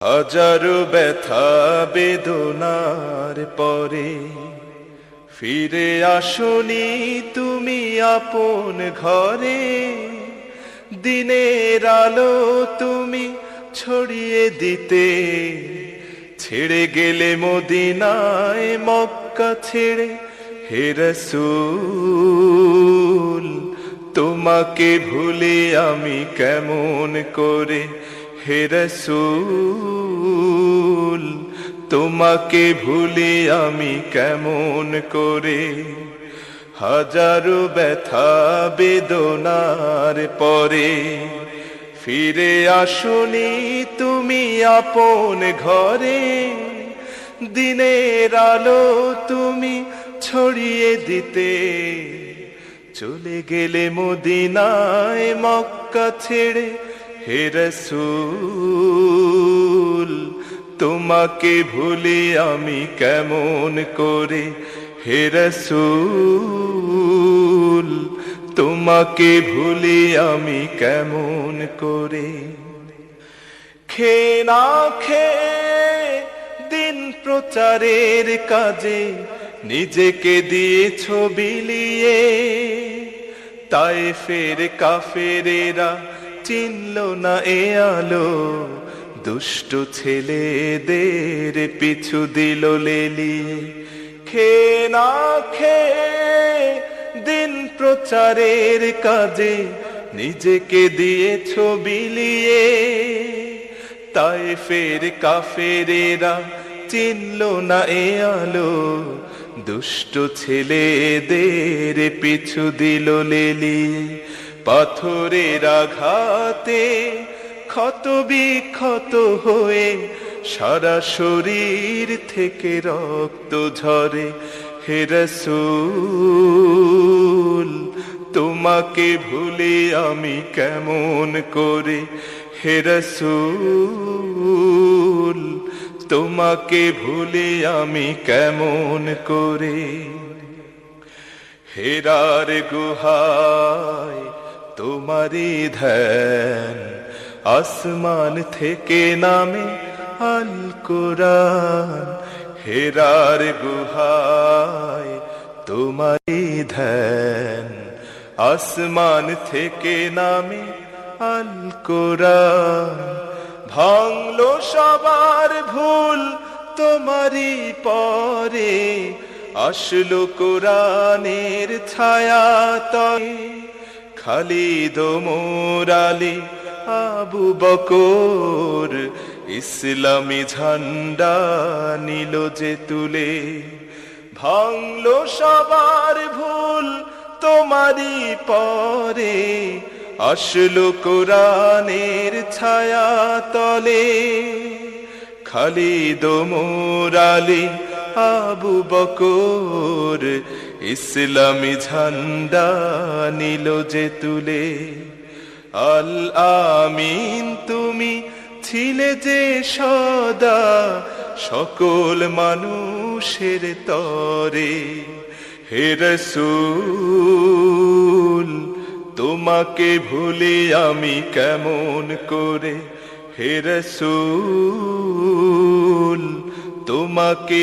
হাজারো ব্যথা বেদনার পরে ফিরে আসনি তুমি আপন ঘরে। দিনের আলো তুমি ছড়িয়ে দিতে ছেড়ে গেলে মদিনায় মক্কা ছেড়ে। হে রাসূল তোমাকে ভুলে আমি কেমন করে। হে রাসূল তোমাকে ভুলে আমি কেমন করে। হাজারো ব্যথা বেদনার পরে ফিরে আসনি তুমি আপন ঘরে। দিনের আলো তুমি ছড়িয়ে দিতে চলে গেলে মদিনায় মক্কা ছেড়ে। হে রাসূল তোমাকে ভুলে আমি কেমন করে। হে রাসূল তোমাকে ভুলে আমি কেমন করে। খেয়ে না খেয়ে দিন প্রচারের কাজে নিজেকে দিয়েছ বিলিয়ে। তায়েফের কাফেরেরা চিনল না এ আলো, দুষ্ট ছেলেদের পিছু দিল লেলিয়ে। খেয়ে না খেয়ে দিন প্রচারের কাজে নিজেকে দিয়েছ বিলিয়ে। তায়েফের কাফেরেরা চিনল না এ আলো, দুষ্ট ছেলেদের পিছু দিল লেলিয়ে। পাথরের আঘাতে ক্ষত বিক্ষত হয়ে সারা শরীর থেকে রক্ত ঝরে। হে রাসূল তোমাকে ভুলে আমি কেমন করে। হে রাসূল তোমাকে ভুলে আমি কেমন করে। হেরার গুহায় তোমারি ধ্যান, আসমান থেকে নামে আল কোরআন। হেরার গুহায় তোমারি ধ্যান, আসমান থেকে নামে আল কোরআন। ভাঙলো সবার ভুল তোমারি পরে, আসলো কোরআনের ছায়া তলে। খালিদ ওমর আলী আবু বকর ইসলামী ঝান্ডা নিল যে তুলে। ভাঙলো সবার ভুল তোমারি পরে, আসলো কোরআনের ছায়া তলে। খালিদ ওমর আলী আবু বকর ইসলামী ঝান্ডা নিল যে তুলে। আল আমিন তুমি ছিলে যে সদা সকল মানুষের তরে। হে রাসূল তোমাকে ভুলে আমি কেমন করে। হে রাসূল তোমাকে